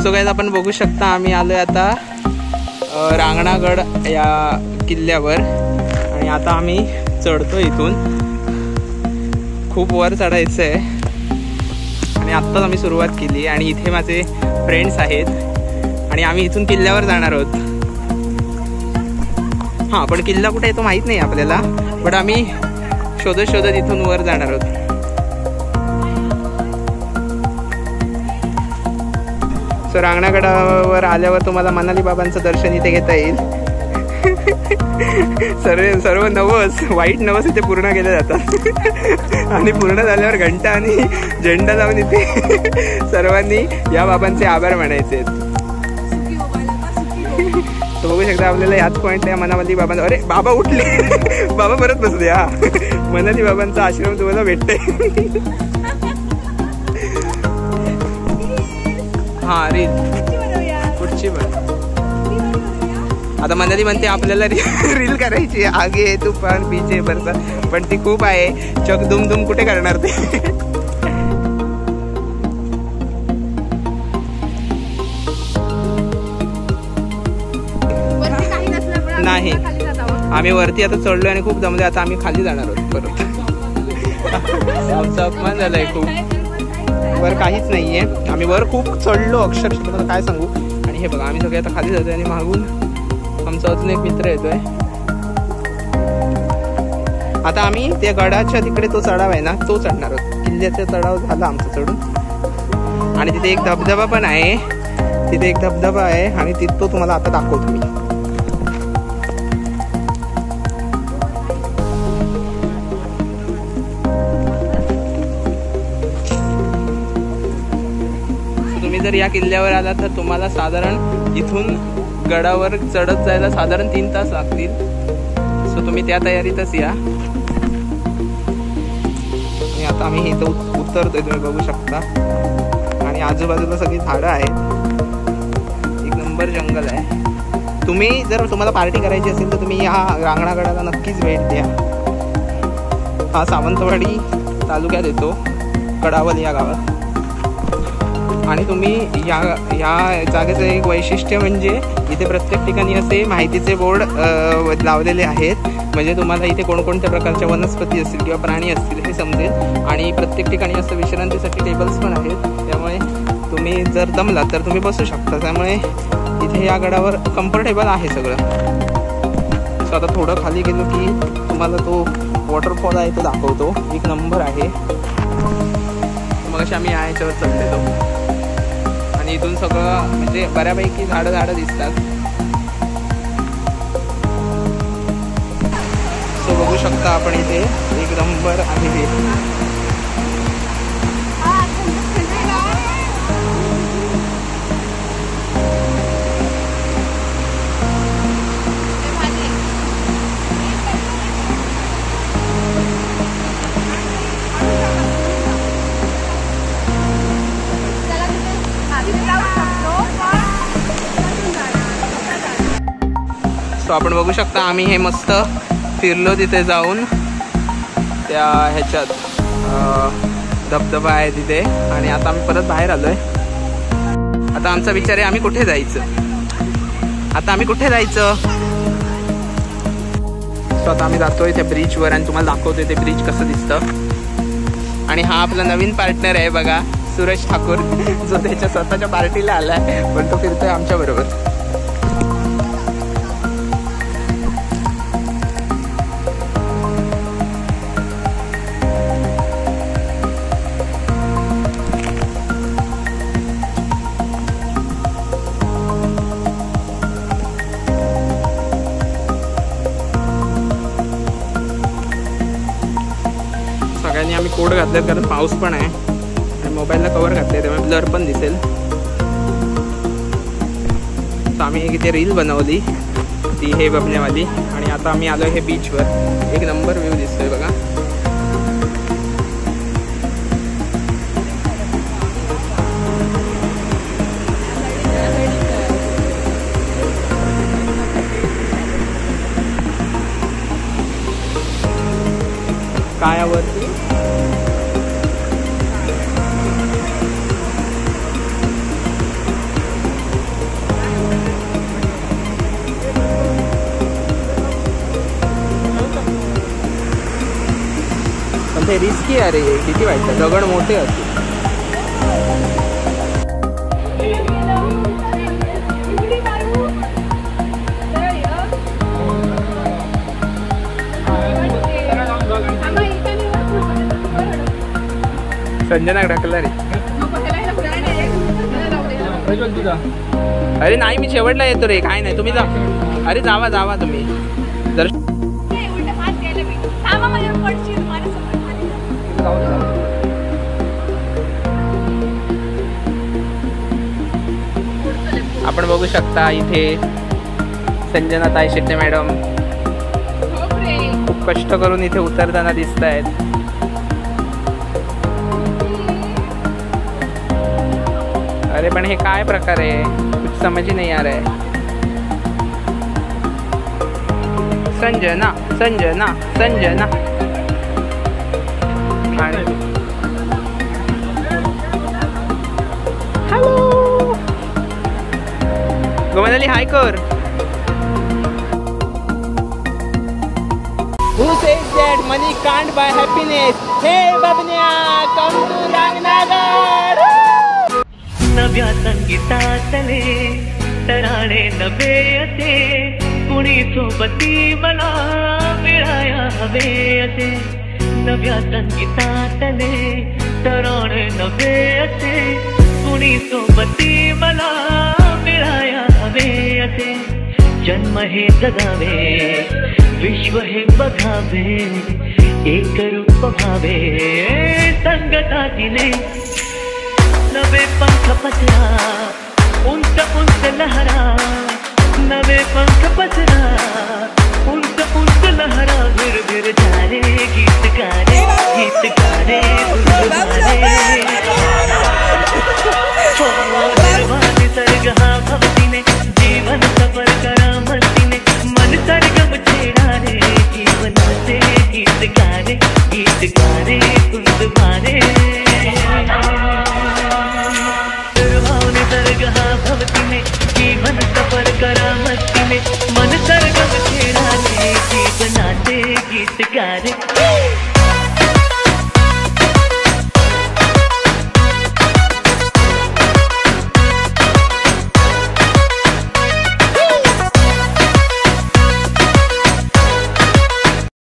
So guys आपण बघू शकता आम्ही आलोय आता रांगणागड या किल्ल्यावर आणि आता आम्ही चढतो इथून. खूप वर चढायचं आहे आणि आत्ताच आम्ही सुरुवात केली आणि इथे माझे फ्रेंड्स आहेत आणि आम्ही इथून किल्ल्यावर जाणार आहोत. हां, पण किल्ला कुठे आहे तो माहीत नाही आपल्याला, बट आम्ही शोधत शोधत इथून वर जाणार आहोत. सो रांगणागडावर आल्यावर तुम्हाला मनाली बाबांचं दर्शन इथे घेता येईल. सर्व नवस, वाईट नवस इथे पूर्ण केले जातात आणि पूर्ण झाल्यावर घंटा आणि झेंडा लावून इथे सर्वांनी या बाबांचे आभार मानायचे. तो बघू शकता आपल्याला याच पॉईंटला मनाली बाबांचा, अरे बाबा उठले, बाबा परत बसू द्या. मनाली बाबांचा आश्रम तुम्हाला भेटतोय. हां, रील कुठची पण आता मनाली म्हणते आपल्याला रील करायची, आगे तुफान पीछे बरसा, पण ती खूप आहे. चक दुम दुम कुठे करणार ते. नाही, आम्ही वरती आता चढलोय आणि खूप दमले. आता आम्ही खाली जाणार आहोत परत. आमचा अपमान झालाय खूप. वर काहीच नाहीये, आम्ही वर खूप चढलो अक्षरशः, तुम्हाला काय सांगू. आणि हे बघा आम्ही सगळे आता खाली जातोय आणि मागून आमचा अजून एक मित्र येतोय. आता आम्ही त्या गडाच्या तिकडे तो चढाव आहे ना तो चढणार आहोत. किल्ल्याचा चढाव झाला आमचं चढून आणि तिथे एक धबधबा पण आहे. तिथे एक धबधबा आहे आणि तो तुम्हाला आता दाखवतो मी. तुम्ही जर या किल्ल्यावर आला तर तुम्हाला साधारण इथून गडावर चढत जायला साधारण 3 तास लागतील. सो तुम्ही त्या तयारीतच या. आणि आता आम्ही इथं उतरतोय, तुम्ही बघू शकता. आणि आजूबाजूला सगळी झाडं आहेत, एक नंबर जंगल आहे. तुम्हाला पार्टी करायची असेल तर तुम्ही या रांगणागडाला नक्कीच भेट द्या. हा सावंतवाडी तालुक्यात येतो, कडावल या गावात. आणि तुम्ही या जागेचं एक वैशिष्ट्य म्हणजे इथे प्रत्येक ठिकाणी असे माहितीचे बोर्ड लावलेले आहेत. म्हणजे तुम्हाला इथे कोणकोणत्या प्रकारच्या वनस्पती असतील किंवा प्राणी असतील हे समजेल. आणि प्रत्येक ठिकाणी असं विश्रांतीसाठी टेबल्स पण आहेत, त्यामुळे तुम्ही जर दमलात तर तुम्ही बसू शकता. त्यामुळे इथे या गडावर कम्फर्टेबल आहे सगळं. सो आता थोडं खाली गेलो की तुम्हाला तो वॉटरफॉल आहे तो दाखवतो, एक नंबर आहे. मग अशी आम्ही याच्यावर चढलेलो आणि इथून सगळं म्हणजे बऱ्यापैकी झाडं दिसतात. सो बघू शकता आपण इथे एक नंबर आहे. सो आपण बघू शकता आम्ही हे मस्त फिरलो तिथे जाऊन. त्या ह्याच्यात धबधबा आहे तिथे आणि आता आम्ही परत बाहेर आलोय. आता आमचा विचार आहे आम्ही कुठे जायचं. सो आता आम्ही जातोय त्या ब्रिजवर आणि तुम्हाला दाखवतोय ते ब्रिज कसं दिसतं. आणि हा आपला नवीन पार्टनर आहे बघा, सुरेश ठाकूर, जो त्याच्या स्वतःच्या पार्टीला आलाय पण तो फिरतोय आमच्या बरोबर. सगळ्यांनी आम्ही कोट घातलेत कारण पाऊस पण आहे आणि मोबाईलला कवर घातले त्यामुळे ब्लर पण दिसेल. तर आम्ही एक इथे रील बनवली ती हे बघण्यावाली आणि आता आम्ही आलो हे बीचवर. एक नंबर व्ह्यू दिसतोय बघा. कायावरती इथे रिस्की आहे रे, किती वाटतं, दगड मोठे असतील. संजना ढकला रे. अरे नाही, मी शेवटला येतो रे, काय नाही, तुम्ही जा. अरे जावा जावा तुम्ही. आपण बघू शकता इथे संजना ताई शेट्टे मॅडम खूप कष्ट करून इथे उतरताना दिसत आहेत. अरे पण हे काय प्रकार आहे, कुछ समझ नहीं आ रहा है. संजना संजना संजना. हॅलो गोमनाली, हाय कर. Who says that money can't buy happiness? Hey babnya, come to Rangnagar. नव्या संगीतातले तराणे नवे असे, कुणी सोबती मला मिळाया हवे असे. नव्या संगीतातले तराणे नवे असे, कुणी सोबती मला मिळाया हवे असे. जन्म हे जगावे, विश्व हे बघावे, एक रूप भावे संगतातीने. नवे पंख पसरा, उंच उंच लहरा, नवे पंख पसरा, उंच उंच लहरा. भिर भिर झाले गीत गारे, गीत गारे निसर्ग हा भक्तीने, जीवन सफर करा मस्तीने. मन सरगम छेडा रे, जीवनाचे गीत गारे, गीत गारे कुंद भारे. निसर्ग हा भक्तीने, जीवन सफर करा मस्तीने. मन सरगम छेडा रे, जीवनाचे गीत गारे.